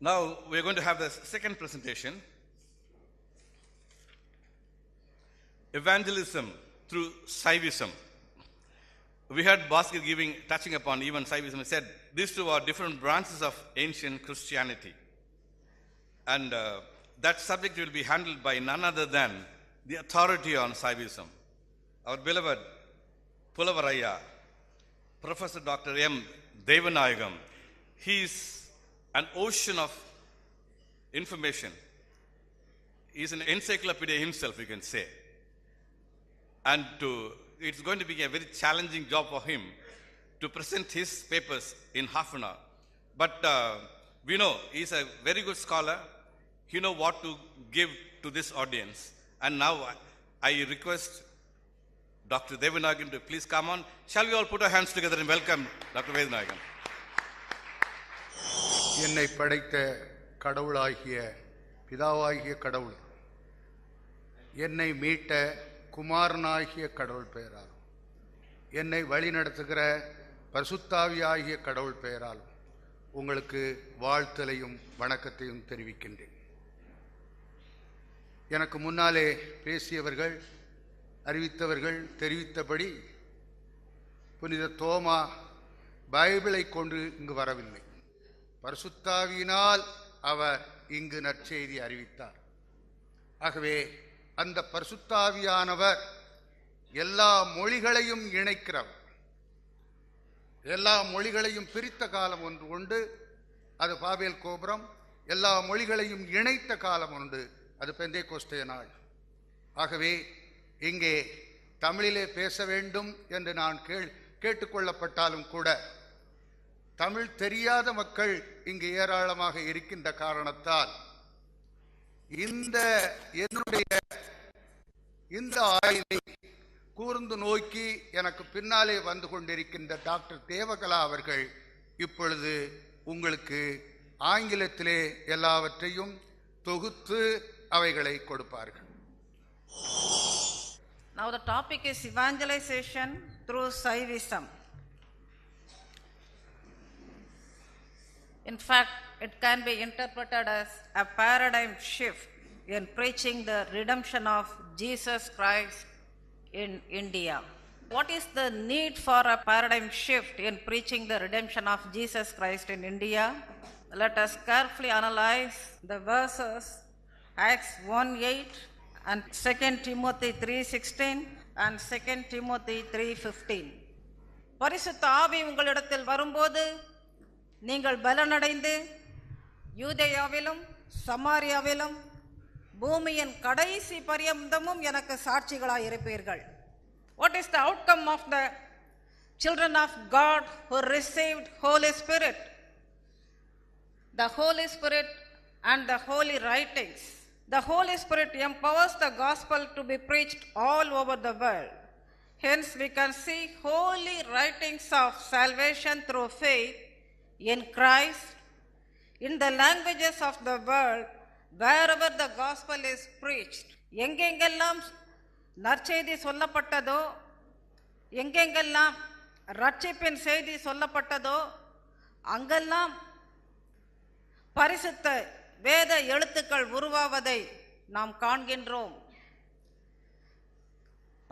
Now we are going to have the second presentation. Evangelism through Saivism. We heard Bhaskar touching upon even Saivism. He said these two are different branches of ancient Christianity. And that subject will be handled by none other than the authority on Saivism, our beloved Pulavaraya, Professor Dr. M. Devanayagam. He is an ocean of information. He is an encyclopedia himself, you can say. And it's going to be a very challenging job for him to present his papers in half an hour. But we know he's a very good scholar. He knows what to give to this audience. And now I request Dr. Devanayagam to please come on. Shall we all put our hands together and welcome Dr. Devanayagam? என்னை படைத்த கடவுளாகிய பிதாவாகிய கடவுள், என்னை மீட்ட குமாரனாகிய கடவுள் பெயராலும், என்னை வழி நடத்துகிற பரிசுத்தாவியாகிய கடவுள் பெயராலும் உங்களுக்கு வாழ்த்தலையும் வணக்கத்தையும் தெரிவிக்கின்றேன். எனக்கு முன்னாலே பேசியவர்கள், அறிவித்தவர்கள் தெரிவித்தபடி புனித தோமா பைபிளை கொண்டு இங்கு வரவில்லை. பரிசுத்தாவியினால் அவர் இங்கு நற்செய்தி அறிவித்தார். ஆகவே அந்த பரிசுத்தாவியானவர் எல்லா மொழிகளையும் இணைக்கிறவர். எல்லா மொழிகளையும் பிரித்த காலம் ஒன்று உண்டு, அது பாபேல் கோபுரம். எல்லா மொழிகளையும் இணைத்த காலம் உண்டு, அது பெந்தேகோஸ்தே நாள். ஆகவே இங்கே தமிழிலே பேச வேண்டும் என்று நான் கேட்டுக்கொள்ளப்பட்டாலும் கூட தமிழ் தெரியாத மக்கள் இங்கு ஏராளமாக இருக்கின்ற காரணத்தால் இந்த ஆய்வை கூர்ந்து நோக்கி எனக்கு பின்னாலே வந்து கொண்டிருக்கின்ற டாக்டர் தேவகலா அவர்கள் இப்பொழுது உங்களுக்கு ஆங்கிலத்திலே எல்லாவற்றையும் தொகுத்து அவைகளை கொடுப்பார்கள். Now the topic is evangelization through Saivism. In fact, it can be interpreted as a paradigm shift in preaching the redemption of Jesus Christ in India. What is the need for a paradigm shift in preaching the redemption of Jesus Christ in India? Let us carefully analyze the verses Acts 1:8 and 2 Timothy 3:16 and 2 Timothy 3:15. பரிசுத்த ஆவி உங்களிடத்தில் வரும்போது நீங்கள் பலனடைந்து யூதேயாவிலும் சமாரியாவிலும் பூமியின் கடைசி பரியந்தமும் எனக்கு சாட்சிகளாய் இருப்பீர்கள். What is the outcome of the children of God who received Holy Spirit? The Holy Spirit and the holy writings. The Holy Spirit empowers the gospel to be preached all over the world. Hence we can see holy writings of salvation through faith in Christ in the languages of the world wherever the gospel is preached. எங்கெங்கெல்லாம் நற்செய்தி சொல்லப்பட்டதோ, எங்கெங்கெல்லாம் ரட்சிப்பின் செய்தி சொல்லப்பட்டதோ, அங்கெல்லாம் பரிசுத்த வேத எழுத்துக்கள் உருவாவதை நாம் காண்கின்றோம்.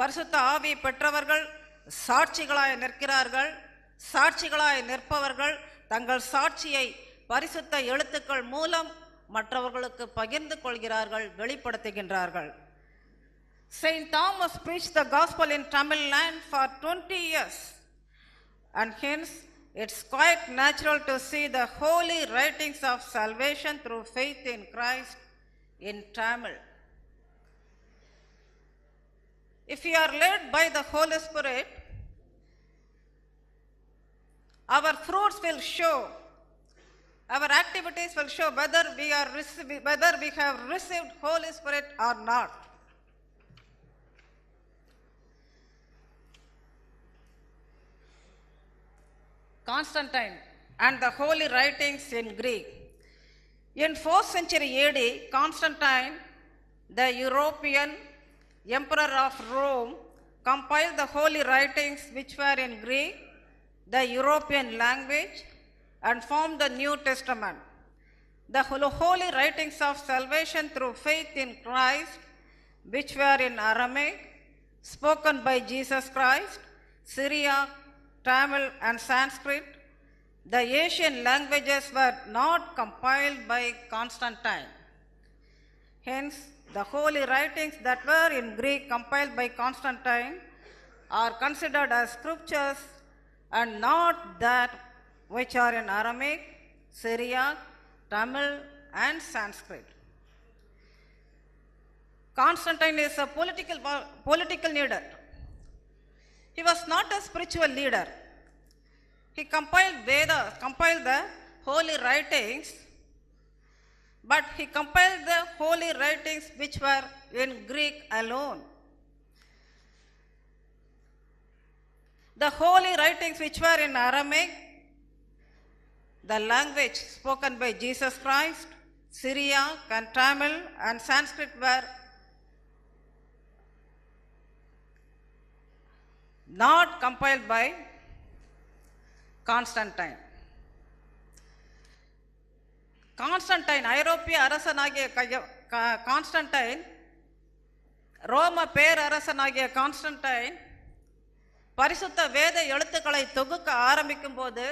பரிசுத்த ஆவி பெற்றவர்கள் சாட்சிகளாய் நிற்கிறார்கள். சாட்சிகளாய் நிற்பவர்கள் தங்கள் சாட்சியை பரிசுத்த எழுத்துக்கள் மூலம் மற்றவர்களுக்கு பகிர்ந்து கொள்கிறார்கள், வெளிப்படுத்துகின்றார்கள். Saint Thomas preached the gospel in Tamil land for 20 years, and hence it's quite natural to see the holy writings of salvation through faith in Christ in Tamil. If we are led by the Holy Spirit, our fruits will show, our activities will show whether we have received Holy Spirit or not. Constantine and the holy writings in Greek. In 4th century AD, Constantine, the European emperor of Rome, compiled the holy writings which were in Greek, the European language, and formed the New Testament. the holy writings of salvation through faith in Christ, which were in Aramaic, spoken by Jesus Christ, Syriac, Tamil, and Sanskrit. The Asian languages were not compiled by Constantine. Hence, the holy writings that were in Greek compiled by Constantine are considered as scriptures and not that which are in Aramaic, Syriac, Tamil, and Sanskrit. Constantine is a political leader. He was not a spiritual leader. He compiled the holy writings, but he compiled the holy writings which were in Greek alone. The holy writings which were in Aramaic, the language spoken by Jesus Christ, Syriac and Tamil and Sanskrit were not compiled by Constantine. Constantine ஐரோப்பிய அரசனாகிய Constantine, ரோம பேரரசனாகிய Constantine பரிசுத்த வேத எழுத்துக்களை தொகுக்க ஆரம்பிக்கும் போது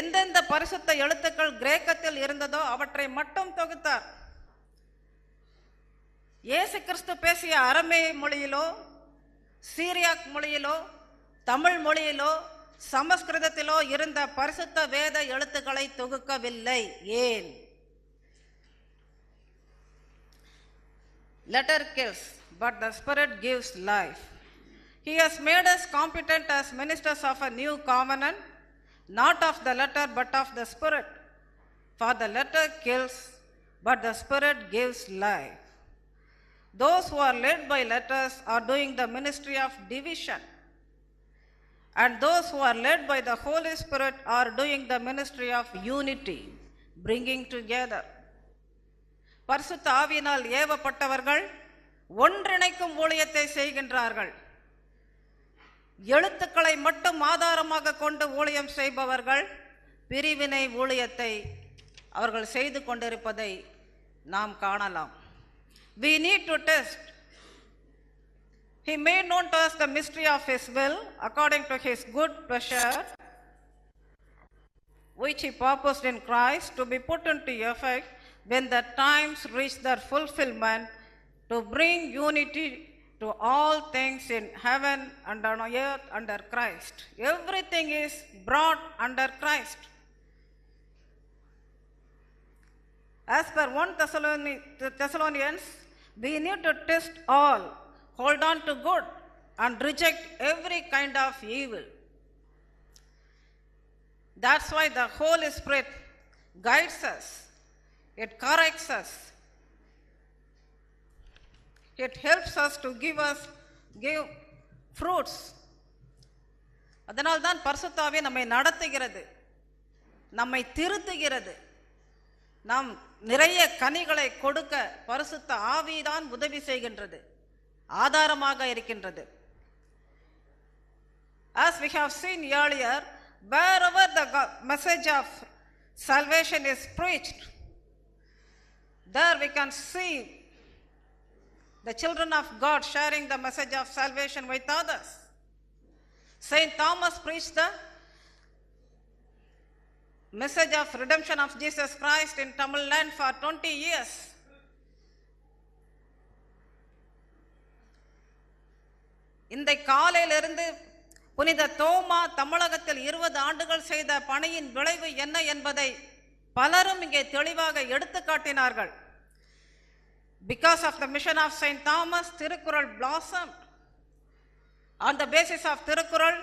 எந்தெந்த பரிசுத்த எழுத்துக்கள் கிரேக்கத்தில் இருந்ததோ அவற்றை மட்டும் தொகுத்தார். இயேசு கிறிஸ்து பேசிய அரமே மொழியிலோ, சீரியாக் மொழியிலோ, தமிழ் மொழியிலோ, சமஸ்கிருதத்திலோ இருந்த பரிசுத்த வேத எழுத்துக்களை தொகுக்கவில்லை. ஏன்? Letter kills, but the Spirit gives life. He has made us competent as ministers of a new covenant, not of the letter but of the Spirit. For the letter kills, but the Spirit gives life. Those who are led by letters are doing the ministry of division, and those who are led by the Holy Spirit are doing the ministry of unity, bringing together. பரிசுத்த ஆவியினால் ஏவப்பட்டவர்கள் ஒன்றிணைக்கும் ஊழியத்தை செய்கின்றார்கள். எழுத்துக்களை மட்டும் ஆதாரமாக கொண்டு ஊழியம் செய்பவர்கள் பிரிவினை ஊழியத்தை அவர்கள் செய்து கொண்டிருப்பதை நாம் காணலாம். We need to test. He made known to us the mystery of His will according to His good pleasure, which He purposed in Christ to be put into effect when the times reach their fulfillment, to bring unity to all things in heaven and on earth under Christ. Everything is brought under Christ. As per 1 Thessalonians, we need to test all, hold on to good, and reject every kind of evil. That's why the Holy Spirit guides us, it corrects us, it helps us to give fruits. அதனால்தான் பரிசுத்த ஆவி நம்மை நடத்துகிறது, நம்மை திருத்துகிறது. நாம் நிறைய கனிகளை கொடுக்க பரிசுத்த ஆவிதான் உதவி செய்கின்றது, ஆதாரமாக இருக்கின்றது. As we have seen earlier, wherever the message of salvation is preached, there we can see the children of God sharing the message of salvation with others. Saint Thomas preached the message of redemption of Jesus Christ in Tamil land for 20 years. இந்த காலையிலிருந்து புனித தோமா தமிழகத்தில் 20 ஆண்டுகள் செய்த பணியின் விளைவு என்ன என்பதை பலரும் இங்கே தெளிவாக எடுத்து காட்டினார்கள். Because of the mission of Saint Thomas, Tirukkural blossomed. On the basis of Tirukkural,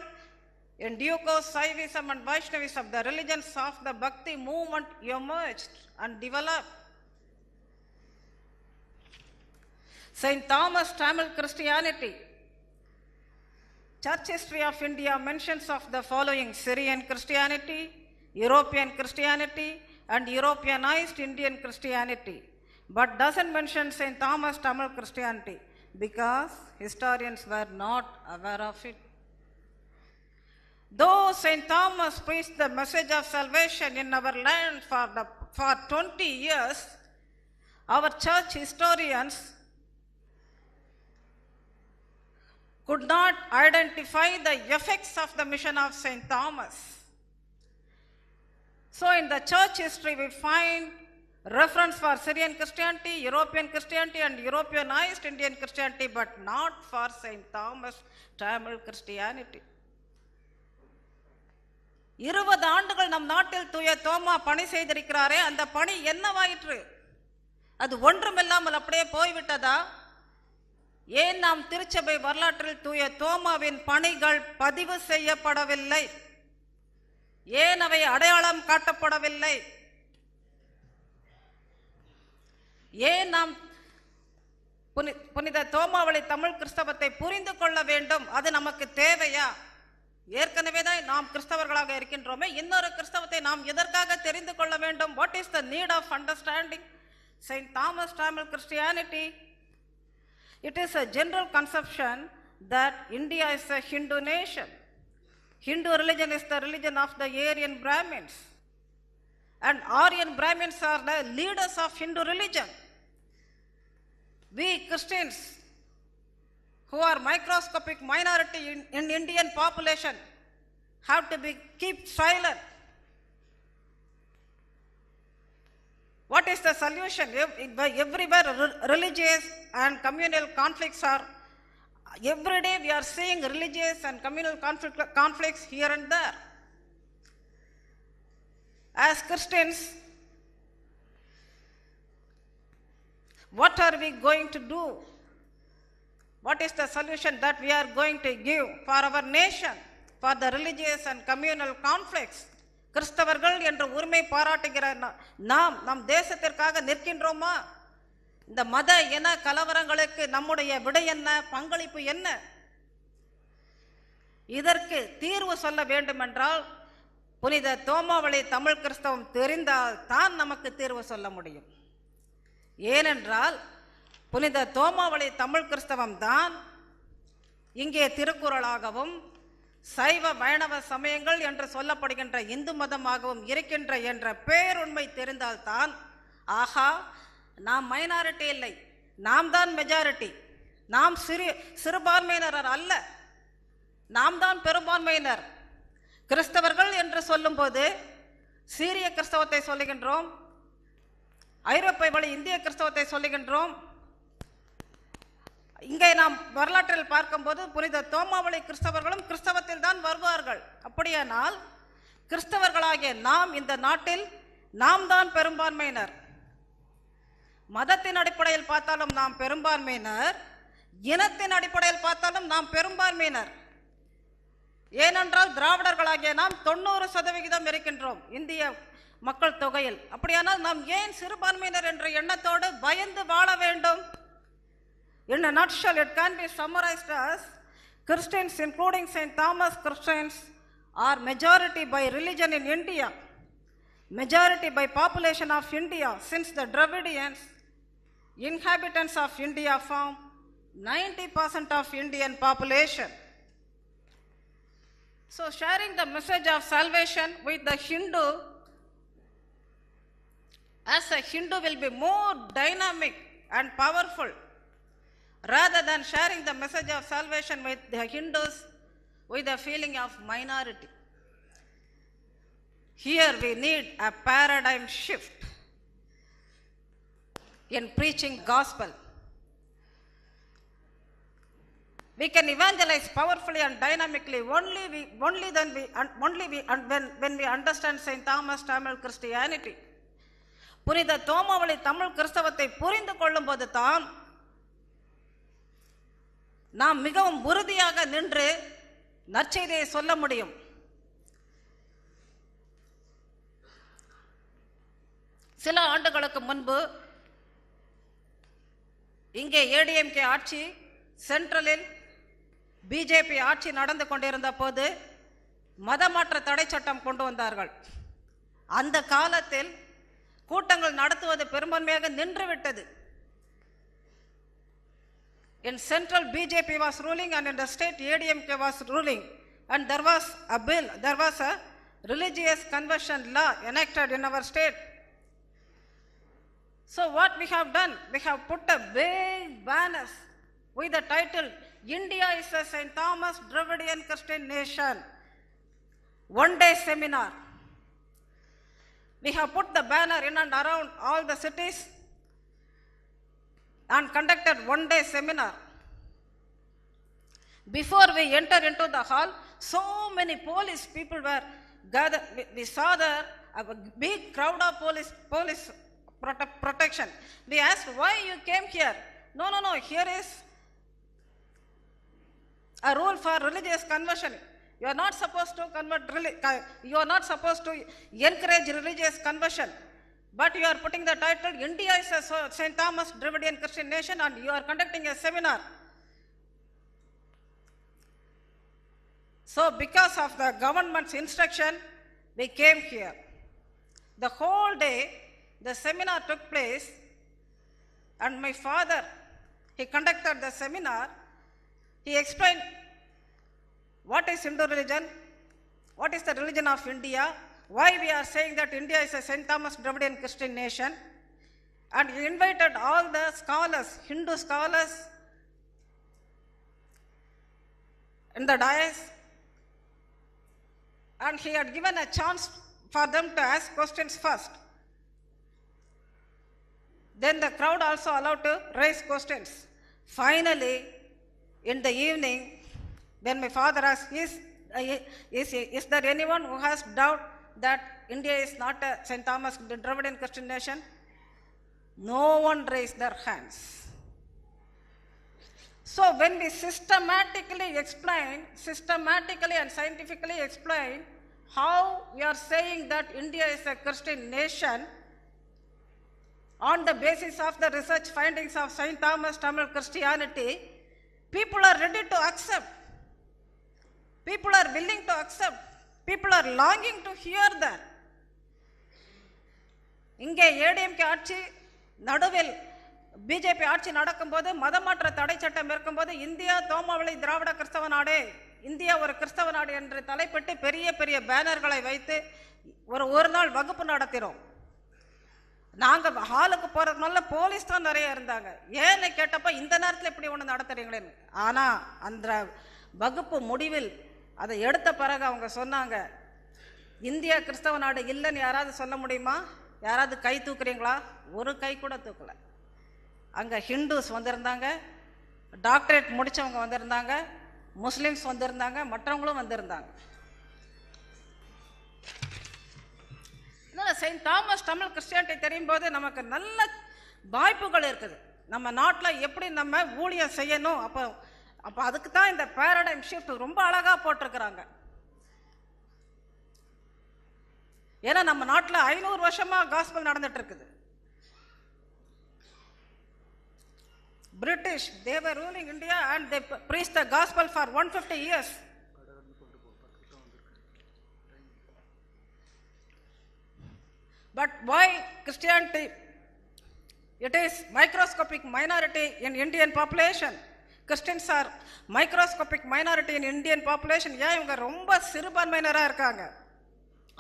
in due course, Saivism and Vaishnavism, the religions of the Bhakti movement emerged and developed. Saint Thomas Tamil Christianity. Church history of India mentions of the following: Syrian Christianity, European Christianity, and Europeanized Indian Christianity, but doesn't mention Saint Thomas Tamil Christianity because historians were not aware of it. Though St. Thomas preached the message of salvation in our land for 20 years, our church historians could not identify the effects of the mission of St. Thomas. So in the church history we find reference for Syrian Christianity, European Christianity and Europeanized Indian Christianity, but not for St. Thomas Tamil Christianity. 20 ஆண்டுகள் நம் நாட்டில் தூய தோமா பணி செய்திருக்கிறாரே, அந்த பணி என்னவாயிற்று? அது ஒன்றுமில்லாமல் அப்படியே போய்விட்டதா? ஏன் நாம் திருச்சபை வரலாற்றில் தூய தோமாவின் பணிகள் பதிவு செய்யப்படவில்லை? ஏன் அவை அடையாளம் காட்டப்படவில்லை? ஏன் நாம் புனித தோமாவளி தமிழ் கிறிஸ்தவத்தை புரிந்து கொள்ள வேண்டும்? அது நமக்கு தேவையா? ஏற்கனவே தான் நாம் கிறிஸ்தவர்களாக இருக்கின்றோமே, இன்னொரு கிறிஸ்தவத்தை நாம் எதற்காக தெரிந்து கொள்ள வேண்டும்? What is the need of understanding St. Thomas Tamil Christianity? It is a general conception that India is a Hindu nation. Hindu religion is the religion of the Aryan Brahmins, and Aryan Brahmins are the leaders of Hindu religion. We Christians, who are microscopic minority in Indian population, have to keep silent. What is the solution? Everywhere religious and communal conflicts are, every day we are seeing religious and communal conflicts here and there. As Christians, what are we going to do? What is the solution that we are going to give for our nation, for the religious and communal conflicts? கிறிஸ்தவர்கள் என்ற உரிமை பாராட்டுகிற நாம் நம் தேசத்திற்காக நிற்கின்றோமா? இந்த மத இன கலவரங்களுக்கு நம்முடைய விடை என்ன, பங்களிப்பு என்ன? இதற்கு தீர்வு சொல்ல வேண்டுமென்றால் புனித தோமாவளி தமிழ் கிறிஸ்தவம் தெரிந்தால் தான் நமக்கு தீர்வு சொல்ல முடியும். ஏனென்றால் புனித தோமாவளி தமிழ் கிறிஸ்தவம் தான் இங்கே திருக்குறளாகவும் சைவ வைணவ சமயங்கள் என்று சொல்லப்படுகின்ற இந்து மதமாகவும் இருக்கின்ற என்ற பேருண்மை தெரிந்தால்தான், ஆஹா, நாம் மைனாரிட்டி இல்லை, நாம் தான் மெஜாரிட்டி, நாம் சிறுபான்மையினர் அல்ல, நாம் தான் பெரும்பான்மையினர். கிறிஸ்தவர்கள் என்று சொல்லும்போது சீரிய கிறிஸ்தவத்தை சொல்லுகின்றோம், ஐரோப்பிய வழி இந்திய கிறிஸ்தவத்தை சொல்லுகின்றோம். இங்கே நாம் வரலாற்றில் பார்க்கும்போது புனித தோமாவளி கிறிஸ்தவர்களும் கிறிஸ்தவத்தில் தான் வருவார்கள். அப்படியானால் கிறிஸ்தவர்களாகிய நாம் இந்த நாட்டில் நாம் தான் பெரும்பான்மையினர். மதத்தின் அடிப்படையில் பார்த்தாலும் நாம் பெரும்பான்மையினர், இனத்தின் அடிப்படையில் பார்த்தாலும் நாம் பெரும்பான்மையினர். ஏனென்றால் திராவிடர்களாகிய நாம் 90% இருக்கின்றோம் இந்திய மக்கள் தொகையில். அப்படியானால் நாம் ஏன் சிறுபான்மையினர் என்ற எண்ணத்தோடு பயந்து வாழ வேண்டும்? In a nutshell, it can be summarized as Christians, including St. Thomas Christians, are majority by religion in India, majority by population of India, since the Dravidians, inhabitants of India, form 90% of Indian population. So sharing the message of salvation with the Hindu, as a Hindu, will be more dynamic and powerful rather than sharing the message of salvation with the Hindus with a feeling of minority. Here we need a paradigm shift in preaching gospel. We can evangelize powerfully and dynamically only when we understand St. Thomas Tamil Christianity. புனித தோமாவளி தமிழ் கிறிஸ்தவத்தை புரிந்து கொள்ளும் போது தான் நாம் மிகவும் உறுதியாக நின்று நற்செய்தியை சொல்ல முடியும். சில ஆண்டுகளுக்கு முன்பு இங்கே ஏடிஎம்கே ஆட்சி, சென்ட்ரலில் பிஜேபி ஆட்சி நடந்து கொண்டிருந்த போது மதமாற்ற தடை சட்டம் கொண்டு வந்தார்கள். அந்த காலத்தில் கூட்டங்கள் நடத்துவது பெரும்பான்மையாக நின்றுவிட்டது. In central BJP was ruling and in the state ADMK was ruling. and there was a religious conversion law enacted in our state. So what we have done, we have put a big banners with the title, India is a St. Thomas Dravidian Christian nation. One-day seminar. We have put the banner in and around all the cities and conducted one-day seminar. Before we enter into the hall, so many police people were gathered. We saw there a big crowd of police protection. We asked, why you came here? No, here is a rule for religious conversion. You are not supposed to you are not supposed to encourage religious conversion. But you are putting the title, India is a St. Thomas Dravidian Christian nation, and you are conducting a seminar. So because of the government's instruction, we came here. The whole day, the seminar took place, and my father, he conducted the seminar. He explained what is Hindu religion, what is the religion of India, why we are saying that India is a St. Thomas Dravidian Christian nation, and he invited all the scholars, Hindu scholars in the dais, and he had given a chance for them to ask questions first. Then the crowd also allowed to raise questions. Finally, in the evening, when my father asked, is there anyone who has doubt that India is not a St. Thomas Dravidian Christian nation? No one raised their hands. So when we systematically and scientifically explain how we are saying that India is a Christian nation on the basis of the research findings of St. Thomas Tamil Christianity, people are ready to accept. People are willing to accept. People are longing to hear that. இங்கே ஏடிஎம்கே ஆட்சி நடுவில் BJP ஆட்சி நடக்கும்போது மதமாற்ற தடை சட்டம் இருக்கும்போது India தோமாவளி திராவிட கிறிஸ்தவ நாடு, இந்தியா ஒரு கிறிஸ்தவ நாடு என்று தலைப்பிட்டு பெரிய பெரிய பேனர்களை வைத்து ஒரு நாள் வகுப்பு நடத்தினோம். நாங்க ஹாலுக்கு போறதுனால போலீஸ் தான் நிறைய இருந்தாங்க. ஏன்னு கேட்டப்ப இந்த நேரத்தில் இப்படி ஒன்று நடத்துறீங்களேன்னு. ஆனா அந்த வகுப்பு முடிவில் அதை எடுத்த பிறகு அவங்க சொன்னாங்க, இந்தியா கிறிஸ்தவ நாடு இல்லைன்னு யாராவது சொல்ல முடியுமா? யாராவது கை தூக்குறீங்களா? ஒரு கை கூட தூக்கல. அங்க ஹிந்துஸ் வந்திருந்தாங்க, டாக்டரேட் முடிச்சவங்க வந்திருந்தாங்க, முஸ்லிம்ஸ் வந்திருந்தாங்க, மற்றவங்களும் வந்திருந்தாங்க. செயின்ட் தாமஸ் தமிழ் கிறிஸ்டியானிட்டி தெரியும் போது நமக்கு நல்ல வாய்ப்புகள் இருக்குது. நம்ம நாட்டில் எப்படி நம்ம ஊழியம் செய்யணும், அப்போ அதுக்கு தான் இந்த பேரடைம் ஷிஃப்ட் ரொம்ப அழகா போட்டிருக்கிறாங்க. ஏன்னா நம்ம நாட்டில் 500 வருஷமா காஸ்பல் நடந்துட்டு இருக்குது. British, they were ruling India and they preached the gospel for 150 years. But why Christianity? It is microscopic minority in Indian population. Christians are microscopic minority in Indian population. ஏன் இவங்க ரொம்ப சிறுபான்மையினரா இருக்காங்க?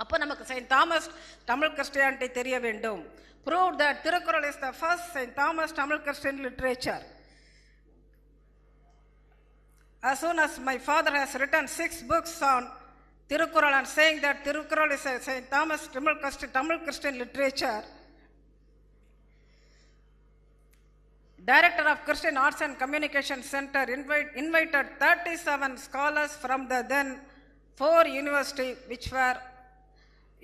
அப்போ நமக்கு செயின்ட் தாமஸ் தமிழ் கிறிஸ்டியானிட்டி தெரிய வேண்டும். Proved that Tirukkural is the first St. Thomas Tamil Christian literature. As soon as my father has written 6 books on Tirukkural and saying that Tirukkural is a St. Thomas Tamil Christian literature, Director of Christian Arts and Communication Center invited 37 scholars from the then 4 universities which were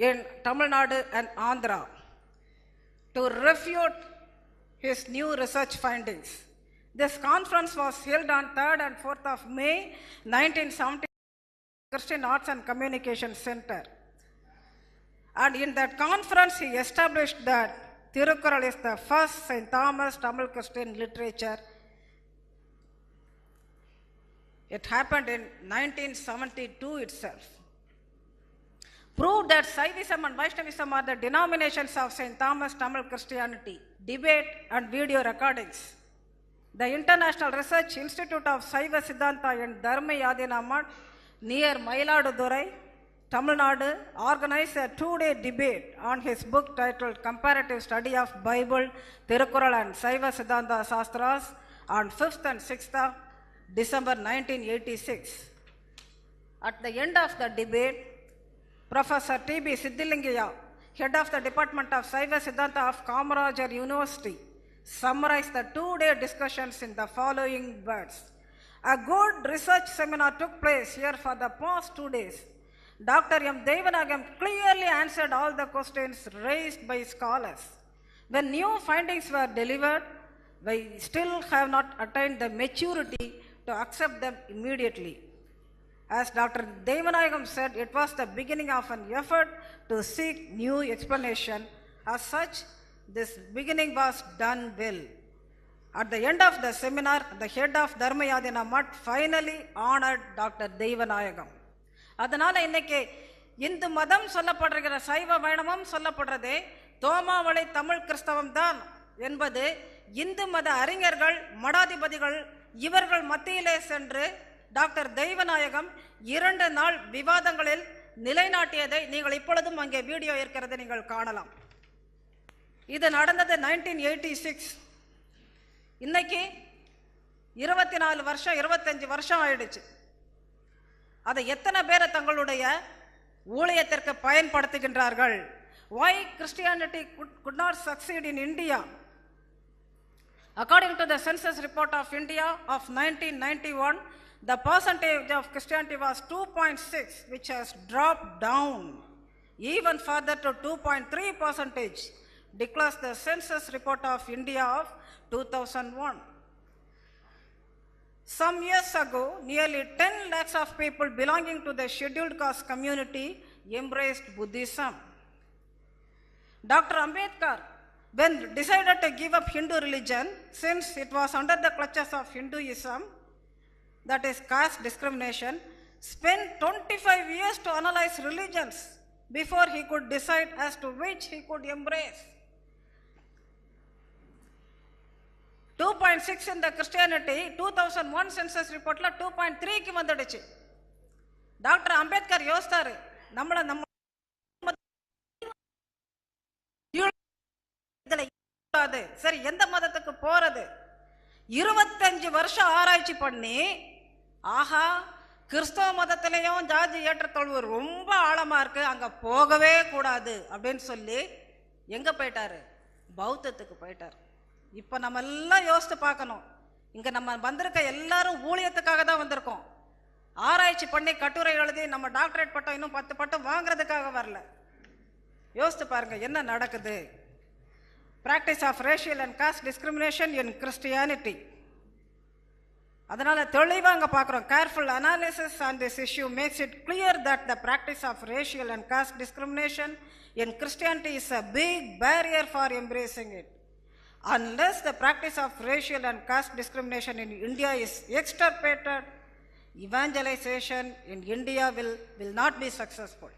in Tamil Nadu and Andhra to refute his new research findings. This conference was held on 3rd and 4th of May 1970 Christian Arts and Communication Center. And in that conference he established that Tirukkural is the first St. Thomas Tamil Christian literature. It happened in 1972 itself. Proved that Saivism and Vaishnavism are the denominations of St. Thomas Tamil Christianity. Debate and video recordings. The International Research Institute of Saiva Siddhanta in Dharma Yadina Math near Mayiladurai, Tamil Nadu, organized a 2-day debate on his book titled Comparative Study of Bible, Thirukkural and Saiva Siddhanta Shastras on 5th and 6th of December 1986. At the end of the debate, Professor T.B. Siddhilingaya, head of the Department of Saiva Siddhanta of Kamarajar University, summarized the 2-day discussions in the following words. A good research seminar took place here for the past 2 days. Dr. M. Devanagam clearly answered all the questions raised by scholars. When new findings were delivered, we still have not attained the maturity to accept them immediately. As Dr. Devanagam said, it was the beginning of an effort to seek new explanation. As such, this beginning was done well. At the end of the seminar, the head of Dharmayadina Mutt finally honored Dr. Devanagam. அதனால இன்னைக்கு இந்து மதம் சொல்லப்படுகிற சைவ வைணவம் சொல்லப்படுறதே தோமாவளை தமிழ் கிறிஸ்தவம் தான் என்பது இந்து மத அறிஞர்கள் மடாதிபதிகள் இவர்கள் மத்தியிலே சென்று டாக்டர் தெய்வநாயகம் 2 நாள் விவாதங்களில் நிலைநாட்டியதை நீங்கள் இப்பொழுதும் அங்கே வீடியோ இருக்கிறதை நீங்கள் காணலாம். இது நடந்தது 1986. இன்னைக்கு 24 வருஷம் 25 வருஷம் ஆயிடுச்சு. அதை எத்தனை பேரை தங்களுடைய ஊழியத்திற்கு பயன்படுத்துகின்றார்கள்? Why Christianity could not succeed in India? According to the census report of India of 1991, the percentage of Christianity was 2.6, which has dropped down even further to 2.3%, declares the census report of India of 2001. Some years ago, nearly 10 lakhs of people belonging to the scheduled caste community embraced Buddhism. Dr. Ambedkar, when decided to give up Hindu religion, since it was under the clutches of Hinduism, that is caste discrimination, spent 25 years to analyze religions before he could decide as to which he could embrace. 2.6 in the Christianity, 2001 census report la 2.3 க்கு வந்துடுச்சு. Doctor Ambedkar யோசித்தாரு, சரி எந்த மதத்துக்கு போறது? 25 வருஷம் ஆராய்ச்சி பண்ணி, ஆஹா கிறிஸ்தவ மதத்திலையும் ஜாதி ஏற்றத்தாழ்வு ரொம்ப ஆழமா இருக்கு, அங்க போகவே கூடாது அப்படின்னு சொல்லி எங்க போயிட்டாரு? பௌத்தத்துக்கு போயிட்டாரு. இப்ப நம்ம எல்லாம் யோசித்து பார்க்கணும், இங்க நம்ம வந்திருக்க எல்லாரும் ஊழியத்துக்காக தான் வந்திருக்கோம். ஆராய்ச்சி பண்ணி கட்டுரை எழுதி நம்ம டாக்டரேட் பட்டம் இன்னும் 10 பட்டம் வாங்குறதுக்காக வரல. யோசித்து பாருங்க என்ன நடக்குது. Practice of racial and caste discrimination in Christianity. அதனால தெளிவா அங்க பார்க்கிறோம். Careful analysis on this issue makes it clear that the practice of racial and caste discrimination in Christianity is a big barrier for embracing it. Unless the practice of racial and caste discrimination in India is extirpated, evangelization in India will not be successful.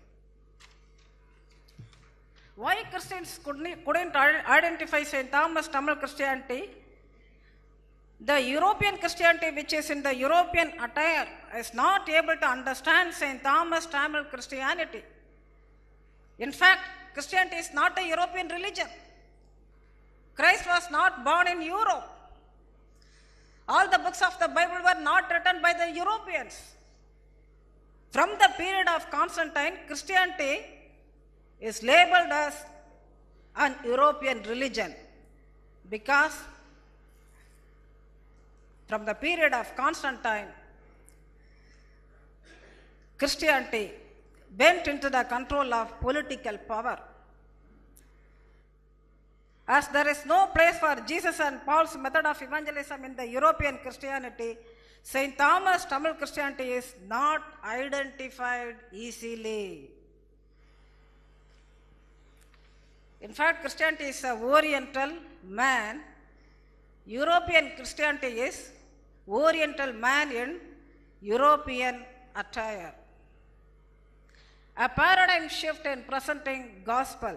Why Christians couldn't identify St. Thomas Tamil Christianity? The European Christianity, which is in the European attire, is not able to understand St. Thomas Tamil Christianity. In fact, Christianity is not a European religion. Christ was not born in Europe. All the books of the Bible were not written by the Europeans. From the period of Constantine, Christianity is labeled as an European religion because from the period of Constantine, Christianity went into the control of political power. As there is no place for Jesus and Paul's method of evangelism in the European Christianity, St. Thomas Tamil Christianity is not identified easily. In fact, Christianity is an Oriental man. European Christianity is Oriental man in European attire. A paradigm shift in presenting gospel.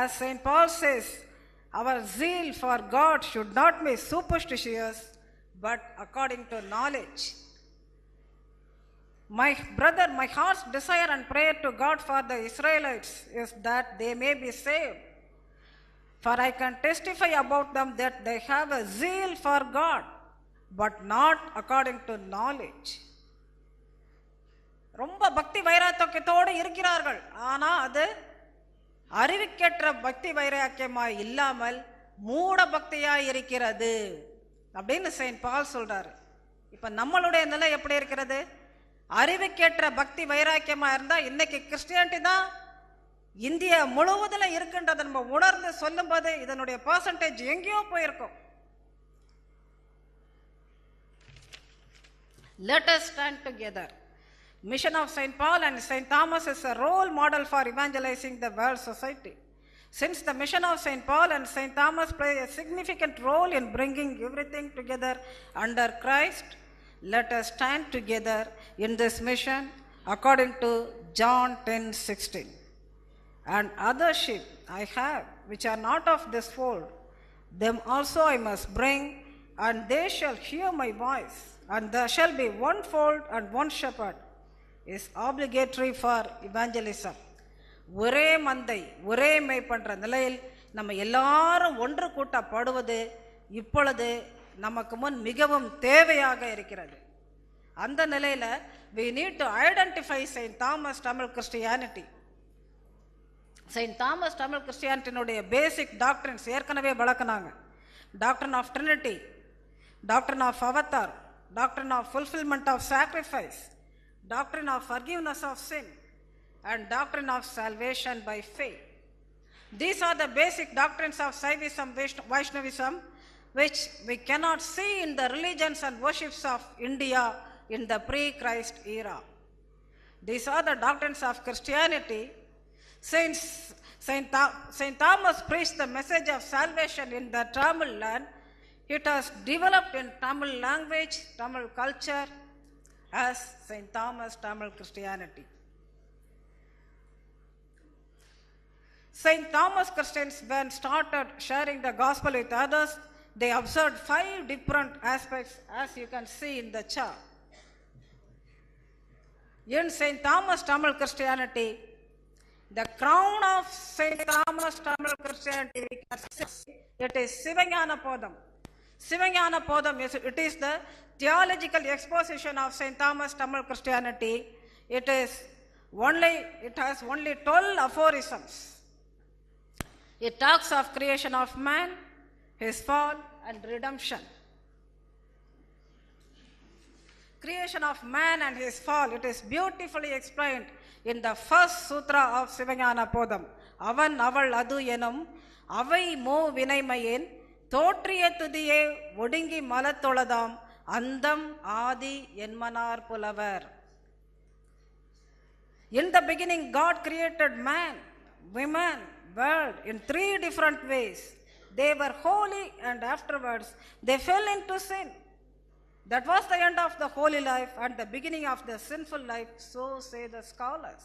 As St. Paul says, our zeal for God should not be superstitious, but according to knowledge. My brother, my heart's desire and prayer to God for the Israelites is that they may be saved. For I can testify about them that they have a zeal for God, but not according to knowledge. ரொம்ப பக்தி வைராக்கியத்தோடு இருக்கிறார்கள், ஆனா அது அறிவிக்கேற்ற பக்தி வைராக்கியமாய் இல்லாமல் மூட பக்தியாய் இருக்கிறது அப்படின்னு செயின்ட் பால் சொல்றாரு. இப்ப நம்மளுடைய நிலை எப்படி இருக்கிறது? அறிவுக்கேற்ற பக்தி வைராக்கியமா இருந்தா இன்னைக்கு கிறிஸ்டியானிட்டி தான் இந்தியா முழுவதும் இருக்குன்றதை நம்ம உணர்ந்து சொல்லும் போது இதனுடைய பெர்சன்டேஜ் எங்கேயோ போயிருக்கும். Let us stand together. Mission of St. Paul and St. Thomas is a role model for evangelizing the world society. Since the mission of St. Paul and St. Thomas play a significant role in bringing everything together under Christ, let us stand together in this mission according to John 10:16. And other sheep I have which are not of this fold, them also I must bring, and they shall hear my voice, and there shall be one fold and one shepherd, is obligatory for evangelism. ஒரே மந்தை ஒரே மேய்ப்பன்ற நிலையில் நம்ம எல்லாரும் ஒன்று கூட்டப்படுவது இப்பொழுது நமக்கு முன் மிகவும் தேவையாக இருக்கிறது. அந்த நிலையில we need to identify St. Thomas Tamil Christianity. St. Thomas Tamil Christianity basic doctrines ஏற்கனவே வளர்க்கனாங்க. Doctrine of trinity, doctrine of avatar, doctrine of fulfilment of sacrifice, doctrine of forgiveness of sin, and doctrine of salvation by faith. These are the basic doctrines of Saivism, Vaishnavism, which we cannot see in the religions and worships of India in the pre-Christ era. These are the doctrines of Christianity. Saint Thomas preached the message of salvation in the Tamil land. It was developed in Tamil language, Tamil culture, as St. Thomas Tamil Christianity. St. Thomas Christians, when started sharing the gospel with others, they observed 5 different aspects, as you can see in the chart. In St. Thomas Tamil Christianity, the crown of St. Thomas Tamil Christianity, it is Sivanyana Podam. Sivanyana Podam, it is the theological exposition of St. Thomas Tamil Christianity. It has only 12 aphorisms. It talks of creation of man, his fall, and redemption. Creation of man and his fall, it is beautifully explained in the first sutra of Sivanyana Podam. Avan aval adu enum avai mo vinaimayen தோற்றிய துதியே ஒடுங்கி மலத்தொழதாம் அந்தம் ஆதி என்மனார் புலவர். In the beginning, God created man, woman, world in 3 different ways. They were holy, and afterwards they fell into sin. That was the end of the holy life and the beginning of the sinful life, so say the scholars.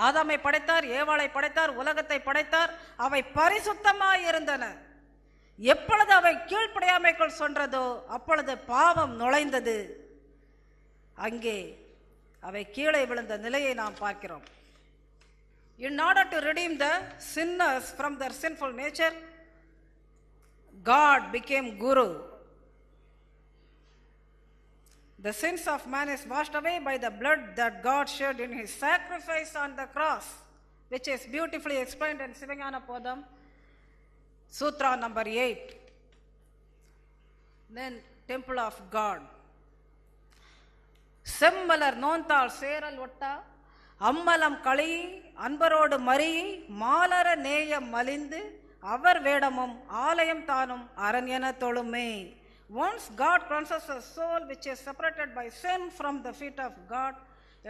ஆதாமை படைத்தார், ஏவாளை படைத்தார், உலகத்தை படைத்தார். அவை பரிசுத்தமாய் இருந்தன. எப்பொழுது அவை கீழ்ப்படியாமைக்குள் சென்றதோ அப்பொழுது பாவம் நுழைந்தது. அங்கே அவை கீழே விழுந்த நிலையை நாம் பார்க்கிறோம். In order to redeem the sinners from their sinful nature, God became Guru. The sins of man is washed away by the blood that God shed in his sacrifice on the cross, which is beautifully explained in Sivanyana Podam, Sutra number 8. Then Temple of God. செம்மலர் நோந்தாள் சேரல் ஒட்டா அம்மலம் களி அன்பரோடு மறி மாலர நேயம் மலிந்து அவர் வேடமும் ஆலயம் தானும் அரண்யன தொழுமே. Once God cleanses a soul which is separated by sin from the feet of God,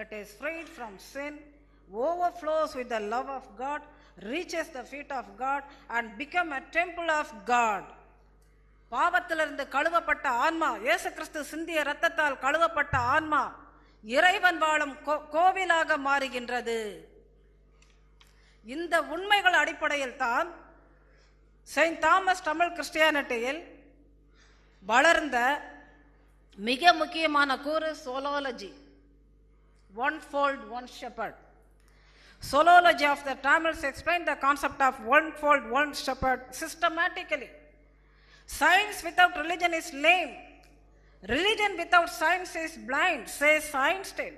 it is freed from sin, overflows with the love of God, reaches the feet of God and become a temple of God. பாவத்திலிருந்து கழுவப்பட்ட ஆன்மா, இயேசு கிறிஸ்து சிந்திய இரத்தத்தால் கழுவப்பட்ட ஆன்மா இறைவன் வாழும் கோவிலாக மாறுகின்றது. இந்த உண்மைகள் அடிப்படையில் தான் செயின்ட் தாமஸ் தமிழ் கிறிஸ்டியானிட்டியில் வளர்ந்த மிக முக்கியமான கூறு சோலோலஜி, one fold, one shepherd. Solology of the Tamils explain the concept of one fold, one shepherd systematically. Science without religion is lame. Religion without science is blind, says Einstein.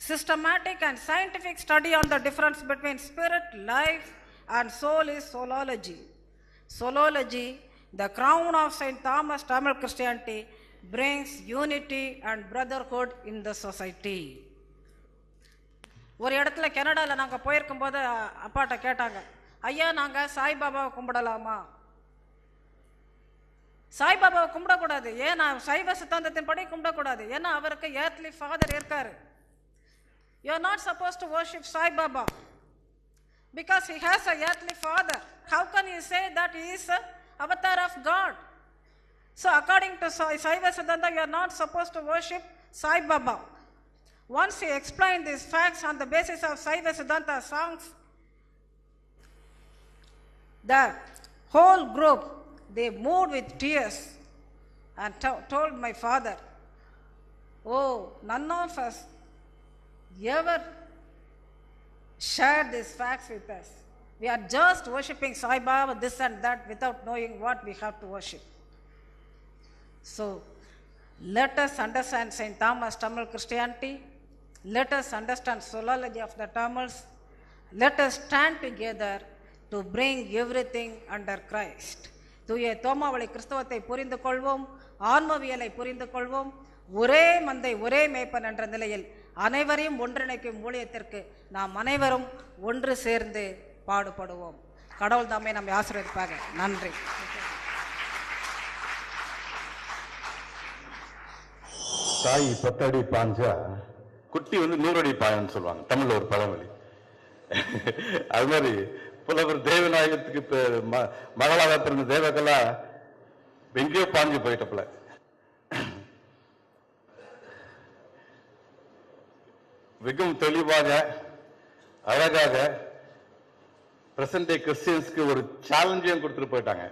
Systematic and scientific study on the difference between spirit, life, and soul is solology. Solology, the crown of St. Thomas Tamil Christianity, brings unity and brotherhood in the society. ஒரு இடத்துல கனடாவில் நாங்கள் போயிருக்கும்போது அப்பாட்ட கேட்டாங்க, ஐயா நாங்கள் சாய்பாபாவை கும்பிடலாமா? சாய்பாபாவை கும்பிடக்கூடாது. ஏன்னா சைவ சித்தாந்தத்தின் படி கும்பிடக்கூடாது. ஏன்னா அவருக்கு ஏர்த்லி ஃபாதர் இருக்காரு. You are not suppose to worship Sai Baba because he has a earthly father. How can you say that he is avatar of god? So according to Saiva Siddhantam you are not suppose to worship Sai Baba. Once he explained these facts on the basis of Saiva Siddhanta songs, the whole group, they moved with tears and told my father, oh, none of us ever shared these facts with us. We are just worshipping Sai Baba, this and that, without knowing what we have to worship. So, let us understand St. Thomas Tamil Christianity. Let us understand solology of the Tamils. Let us stand together to bring everything under Christ. தூய தோமாவளி கிறிஸ்தவத்தை புரிந்து கொள்வோம், ஆன்மவியலை புரிந்து கொள்வோம். ஒரே மந்தை ஒரே மேய்ப்பன் என்ற நிலையில் அனைவரையும் ஒன்றிணைக்கும் ஊழியத்திற்கு நாம் அனைவரும் ஒன்று சேர்ந்து பாடுபடுவோம். கடவுள் தாமே நம்மை ஆசீர்வதிப்பாக. நன்றி. தாய் 10 அடி பாஞ்சா குட்டி 100 அடி பாயன்னு சொல்லுவாங்க, தமிழ்ல ஒரு பழமொழி. அது மாதிரி புலவர் தேவநாயகத்துக்கு மகளாக பிறந்த தேவகலா எங்கேயோ பாஞ்சு போயிட்டப்பல. மிகவும் தெளிவாக அழகாக பிரசன்ட் டே கிறிஸ்டியன்ஸ்க்கு ஒரு சேலஞ்சையும் கொடுத்துட்டு போயிட்டாங்க.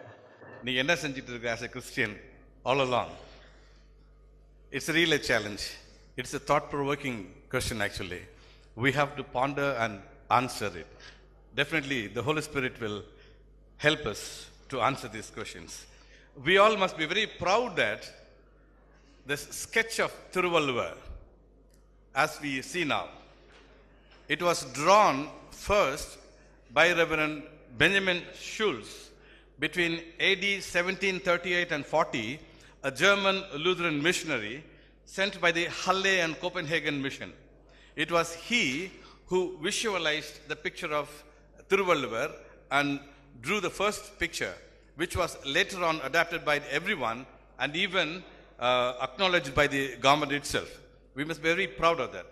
நீ என்ன செஞ்சிட்டு இருக்க as a Christian all along? It's really a challenge. It's a thought-provoking question actually. We have to ponder and answer it. Definitely the Holy Spirit will help us to answer these questions. We all must be very proud that this sketch of Thiruvalluvar, as we see now, it was drawn first by Reverend Benjamin Schulz between AD 1738 and 40, a German Lutheran missionary sent by the Halle and Copenhagen mission. It was he who visualized the picture of Thiruvalluvar and drew the first picture, which was later on adapted by everyone and even acknowledged by the government itself. We must be very proud of that.